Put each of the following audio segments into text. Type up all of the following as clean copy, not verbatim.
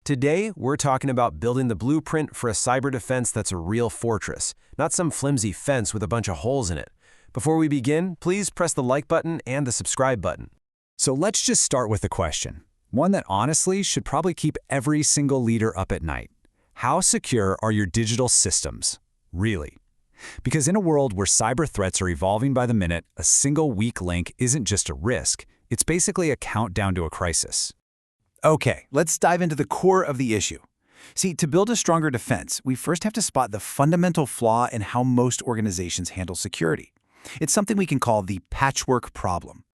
Today, we're talking about building the blueprint for a cyber defense that's a real fortress, not some flimsy fence with a bunch of holes in it. Before we begin, please press the like button and the subscribe button. So let's just start with a question, one that honestly should probably keep every single leader up at night. How secure are your digital systems? Really? Because in a world where cyber threats are evolving by the minute, a single weak link isn't just a risk, it's basically a countdown to a crisis. Okay, let's dive into the core of the issue. See, to build a stronger defense, we first have to spot the fundamental flaw in how most organizations handle security. It's something we can call the patchwork problem.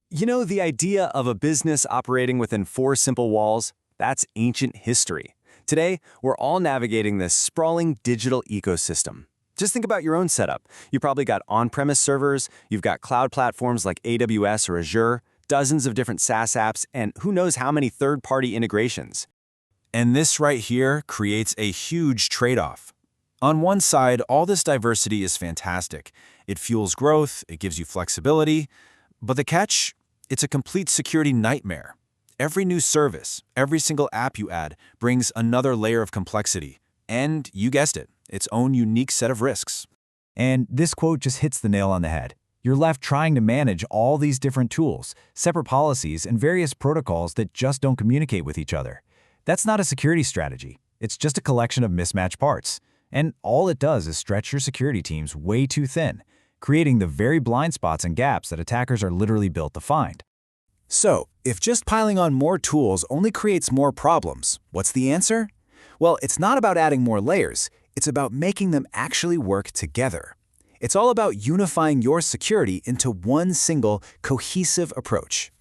You know, the idea of a business operating within 4 simple walls, that's ancient history. Today, we're all navigating this sprawling digital ecosystem. Just think about your own setup. You probably got on-premise servers, you've got cloud platforms like AWS or Azure, dozens of different SaaS apps, and who knows how many third-party integrations. And this right here creates a huge trade-off. On one side, all this diversity is fantastic. It fuels growth, it gives you flexibility, but the catch? It's a complete security nightmare. Every new service, every single app you add brings another layer of complexity. And you guessed it, its own unique set of risks. And this quote just hits the nail on the head. You're left trying to manage all these different tools, separate policies, and various protocols that just don't communicate with each other. That's not a security strategy. It's just a collection of mismatched parts. And all it does is stretch your security teams way too thin, creating the very blind spots and gaps that attackers are literally built to find. So, if just piling on more tools only creates more problems, what's the answer? Well, it's not about adding more layers. It's about making them actually work together. It's all about unifying your security into one single, cohesive approach.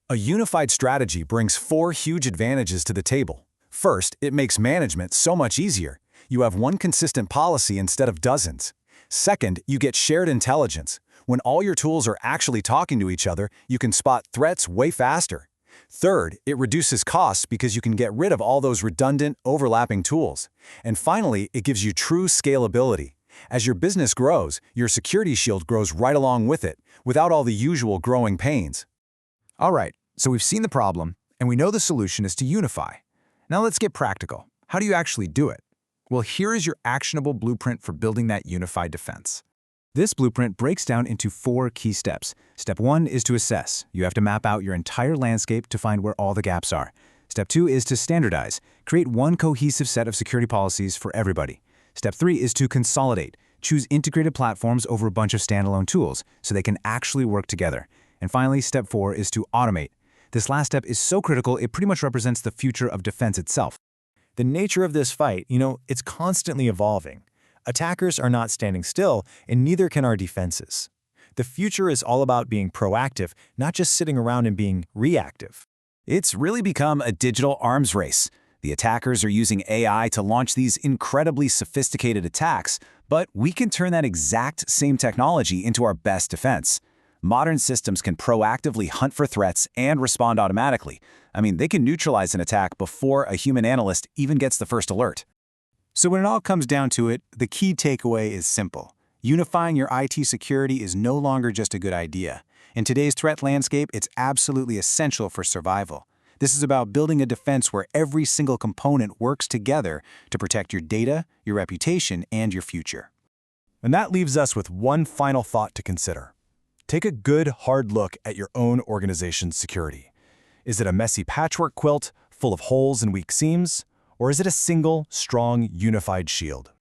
A unified strategy brings 4 huge advantages to the table. First, it makes management so much easier. You have one consistent policy instead of dozens. Second, you get shared intelligence. When all your tools are actually talking to each other, you can spot threats way faster. Third, it reduces costs because you can get rid of all those redundant, overlapping tools. And finally, it gives you true scalability. As your business grows, your security shield grows right along with it, without all the usual growing pains. All right, so we've seen the problem, and we know the solution is to unify. Now let's get practical. How do you actually do it? Well, here is your actionable blueprint for building that unified defense. This blueprint breaks down into 4 key steps. Step 1 is to assess. You have to map out your entire landscape to find where all the gaps are. Step 2 is to standardize. Create one cohesive set of security policies for everybody. Step 3 is to consolidate. Choose integrated platforms over a bunch of standalone tools so they can actually work together. And finally, step 4 is to automate. This last step is so critical, it pretty much represents the future of defense itself. The nature of this fight, it's constantly evolving. Attackers are not standing still, and neither can our defenses. The future is all about being proactive, not just sitting around and being reactive. It's really become a digital arms race. The attackers are using AI to launch these incredibly sophisticated attacks, but we can turn that exact same technology into our best defense. Modern systems can proactively hunt for threats and respond automatically. They can neutralize an attack before a human analyst even gets the first alert. So when it all comes down to it, the key takeaway is simple. Unifying your IT security is no longer just a good idea. In today's threat landscape, it's absolutely essential for survival. This is about building a defense where every single component works together to protect your data, your reputation, and your future. And that leaves us with one final thought to consider. Take a good, hard look at your own organization's security. Is it a messy patchwork quilt full of holes and weak seams? Or is it a single, strong, unified shield?